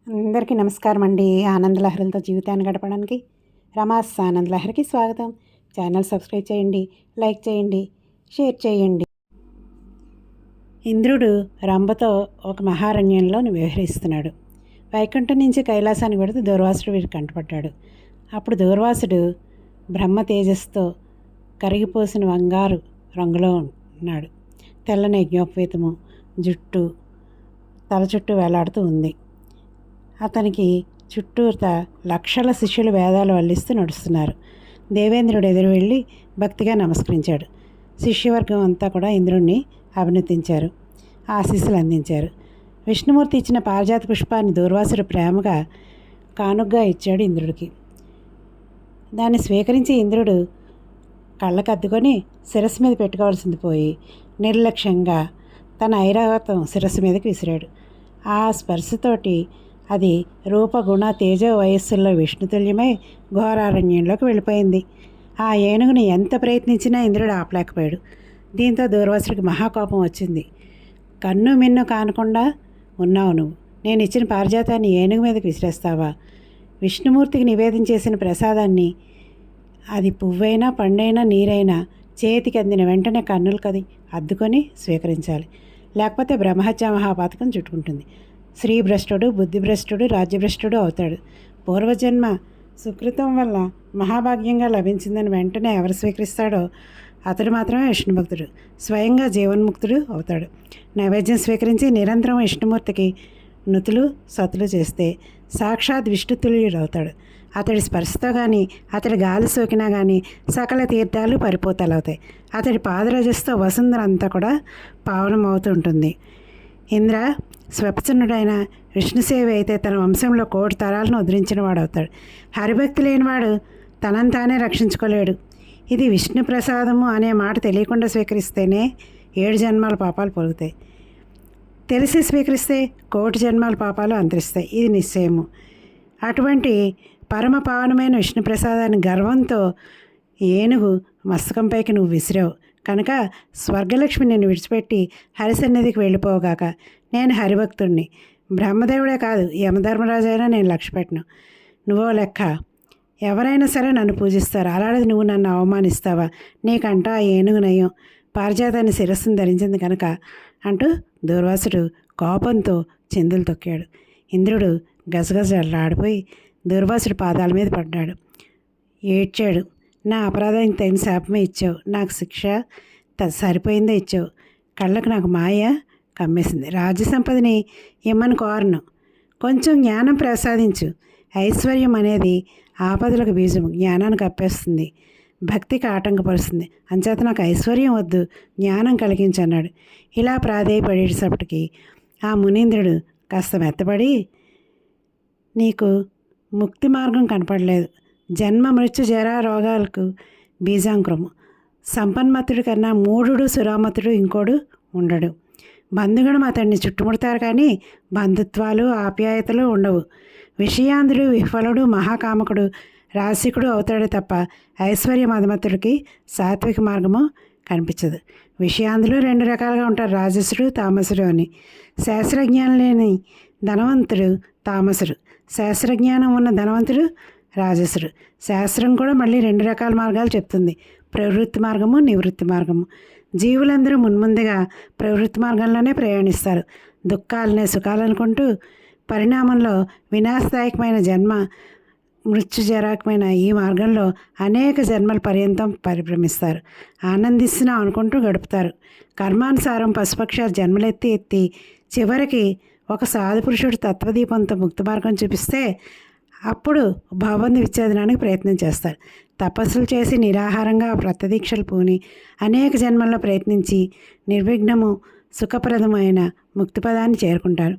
అందరికీ నమస్కారం అండి. ఆనందలహరులతో జీవితాన్ని గడపడానికి రమాస్ ఆనందలహరికి స్వాగతం. ఛానల్ సబ్స్క్రైబ్ చేయండి, లైక్ చేయండి, షేర్ చేయండి. ఇంద్రుడు రంభతో ఒక మహారణ్యంలో వ్యవహరిస్తున్నాడు. వైకుంఠం నుంచి కైలాసానికి వెళుతూ దూర్వాసుడు వీరికి కంటపడ్డాడు. అప్పుడు దూర్వాసుడు బ్రహ్మ తేజస్సుతో కరిగిపోసిన బంగారు రంగులో ఉన్నాడు. తెల్లని యజ్ఞోపేతము జుట్టు తల చుట్టూ వేలాడుతూ ఉంది. అతనికి చుట్టూత లక్షల శిష్యులు వేదాలు వల్లిస్తూ నడుస్తున్నారు. దేవేంద్రుడు ఎదురు వెళ్ళి భక్తిగా నమస్కరించాడు. శిష్యవర్గం అంతా కూడా ఇంద్రుణ్ణి అభినందించారు, ఆశీస్సులు అందించారు. విష్ణుమూర్తి ఇచ్చిన పారిజాత పుష్పాన్ని దూర్వాసుడు ప్రేమగా కానుగ్గా ఇచ్చాడు ఇంద్రుడికి. దాన్ని స్వీకరించి ఇంద్రుడు కళ్ళకద్దుకొని శిరస్సు మీద పెట్టుకోవాల్సింది పోయి నిర్లక్ష్యంగా తన ఐరావతం శిరస్సు మీదకి విసిరాడు. ఆ స్పర్శతోటి అది రూపగుణ తేజ వయస్సుల్లో విష్ణుతుల్యమై ఘోరారణ్యంలోకి వెళ్ళిపోయింది. ఆ ఏనుగుని ఎంత ప్రయత్నించినా ఇంద్రుడు ఆపలేకపోయాడు. దీంతో దూర్వాసుడికి మహాకోపం వచ్చింది. కన్ను మిన్ను కానకుండా ఉన్నావు నువ్వు, నేను ఇచ్చిన పారిజాతాన్ని ఏనుగు మీదకి విసిరేస్తావా? విష్ణుమూర్తికి నివేదన చేసిన ప్రసాదాన్ని, అది పువ్వైనా పండైనా నీరైనా చేతికి అందిన వెంటనే కన్నులు కది అద్దుకొని స్వీకరించాలి, లేకపోతే బ్రహ్మహత్యా మహాపాతకం చుట్టుకుంటుంది. శ్రీభ్రష్టుడు, బుద్ధిభ్రష్టుడు, రాజ్యభ్రష్టుడు అవుతాడు. పూర్వజన్మ సుకృతం వల్ల మహాభాగ్యంగా లభించిందని వెంటనే ఎవరు స్వీకరిస్తాడో అతడు మాత్రమే విష్ణుభక్తుడు, స్వయంగా జీవన్ముక్తుడు అవుతాడు. నైవేద్యం స్వీకరించి నిరంతరం విష్ణుమూర్తికి నుతులు సతులు చేస్తే సాక్షాత్ విష్ణుతుల్యుడు అవుతాడు. అతడి స్పర్శతో కానీ అతడి గాలి సోకినా కానీ సకల తీర్థాలు పరిపోతలవుతాయి. అతడి పాదరజస్తో వసుంధర అంతా కూడా పావనమవుతుంటుంది. ఇంద్ర, స్వప్సన్నుడైన విష్ణుసేవ అయితే తన వంశంలో 1,000,000 తరాలను ఉద్ధరించిన వాడవుతాడు. హరిభక్తి లేనివాడు తనను తానే రక్షించుకోలేడు. ఇది విష్ణు ప్రసాదము అనే మాట తెలియకుండా స్వీకరిస్తేనే 7 జన్మాల పాపాలు పొలుగుతాయి. తెలిసి స్వీకరిస్తే 1,000,000 జన్మాల పాపాలు అంతరిస్తాయి. ఇది నిశ్చయము. అటువంటి పరమ పావనమైన విష్ణు ప్రసాదాన్ని గర్వంతో ఏనుగు మస్తకంపైకి నువ్వు విసిరావు కనుక స్వర్గలక్ష్మి నిన్ను విడిచిపెట్టి హరిసన్నిధికి వెళ్ళిపోగాక. నేను హరిభక్తుడిని. బ్రహ్మదేవుడే కాదు, యమధర్మరాజు అయినా నేను లక్ష్యపెట్టను. నువ్వో లెక్క. ఎవరైనా సరే నన్ను పూజిస్తారు, అలాంటిది నువ్వు నన్ను అవమానిస్తావా? నీకంటా ఏనుగు నయం, పారిజాతాన్ని శిరస్సును ధరించింది కనుక అంటూ దూర్వాసుడు కోపంతో చిందులు తొక్కాడు. ఇంద్రుడు గజగజలాడిపోయి దూర్వాసుడి పాదాల మీద పడ్డాడు, ఏడ్చాడు. నా అపరాధానికి తగిన శాపమే ఇచ్చావు, నాకు శిక్ష సరిపోయిందే ఇచ్చావు. కళ్ళకు నాకు మాయ కమ్మేసింది. రాజ్య సంపదని ఇమ్మని కోరను, కొంచెం జ్ఞానం ప్రసాదించు. ఐశ్వర్యం అనేది ఆపదలకు బీజము, జ్ఞానాన్ని కప్పేస్తుంది, భక్తికి ఆటంకపరుస్తుంది. అంచేత నాకు ఐశ్వర్యం వద్దు, జ్ఞానం కలిగించన్నాడు. ఇలా ప్రాధేయపడేటప్పటికి ఆ మునీంద్రుడు కాస్త మెత్తబడి, నీకు ముక్తి మార్గం కనపడలేదు. జన్మ మృత్యు జరా రోగాలకు బీజాంకురము. సంపన్మతుడి కన్నా మూఢుడు సురామతుడు ఇంకోడు ఉండడు. బంధుగణం అతన్ని చుట్టుముడతారు కానీ బంధుత్వాలు ఆప్యాయతలు ఉండవు. విషయాంధుడు విఫలుడు మహాకామకుడు రాసికుడు అవుతాడు తప్ప ఐశ్వర్య మధమతుడికి సాత్విక మార్గము కనిపించదు. విషయాంధులు 2 రకాలుగా ఉంటారు, రాజసుడు తామసుడు అని. శాస్త్రజ్ఞానం లేని ధనవంతుడు తామసుడు, శాస్త్రజ్ఞానం ఉన్న ధనవంతుడు రాజసుడు. శాస్త్రం కూడా మళ్ళీ 2 రకాల మార్గాలు చెప్తుంది, ప్రవృత్తి మార్గము, నివృత్తి మార్గము. జీవులందరూ మున్ముందుగా ప్రవృత్తి మార్గంలోనే ప్రయాణిస్తారు. దుఃఖాలనే సుఖాలనుకుంటూ పరిణామంలో వినాశదాయకమైన జన్మ మృత్యుజరకమైన ఈ మార్గంలో అనేక జన్మల పర్యంతం పరిభ్రమిస్తారు. ఆనందిస్తున్నాం అనుకుంటూ గడుపుతారు. కర్మానుసారం పశుపక్షాలు జన్మలెత్తి ఎత్తి చివరికి ఒక సాధుపురుషుడు తత్వదీపంతో ముక్తి మార్గం చూపిస్తే అప్పుడు భవబంధు విచ్ఛేదనానికి ప్రయత్నం చేస్తారు. తపస్సులు చేసి నిరాహారంగా వ్రతదీక్షలు పూని అనేక జన్మల్లో ప్రయత్నించి నిర్విఘ్నము సుఖప్రదమైన ముక్తిపదాన్ని చేరుకుంటారు.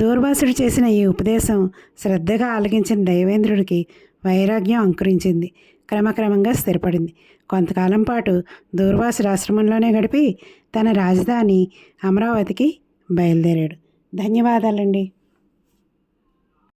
దూర్వాసుడు చేసిన ఈ ఉపదేశం శ్రద్ధగా ఆలకించిన దైవేంద్రుడికి వైరాగ్యం అంకురించింది, క్రమక్రమంగా స్థిరపడింది. కొంతకాలం పాటు దూర్వాసుడు ఆశ్రమంలోనే గడిపి తన రాజధాని అమరావతికి బయలుదేరాడు. ధన్యవాదాలండి.